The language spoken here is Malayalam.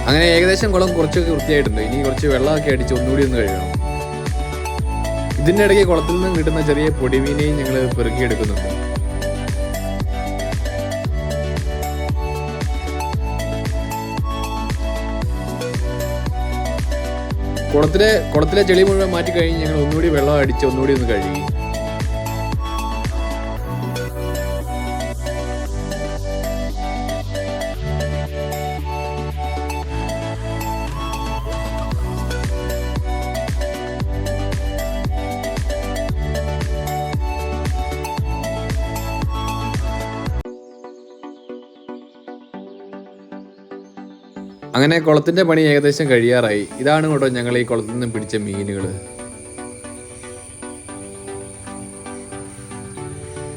അങ്ങനെ ഏകദേശം കുളം കുറച്ചൊക്കെ വൃത്തിയായിട്ടുണ്ട്. ഇനി കുറച്ച് വെള്ളമൊക്കെ അടിച്ച് ഒന്നുകൂടി ഒന്ന് കഴുകണം. ഇതിൻ്റെ ഇടയ്ക്ക് കുളത്തിൽ നിന്ന് കിട്ടുന്ന ചെറിയ പൊടിമീനെയും ഞങ്ങൾ പെറുക്കിയെടുക്കുന്നുണ്ട്. കുളത്തിലെ ചെളി മുഴുവൻ മാറ്റി കഴിഞ്ഞ് ഞങ്ങൾ ഒന്നുകൂടി വെള്ളം അടിച്ച് ഒന്നുകൂടി ഒന്ന് കഴുകി. അങ്ങനെ കുളത്തിൻ്റെ പണി ഏകദേശം കഴിയാറായി. ഇതാണ് കേട്ടോ ഞങ്ങൾ ഈ കുളത്തിൽ നിന്ന് പിടിച്ച മീനുകൾ.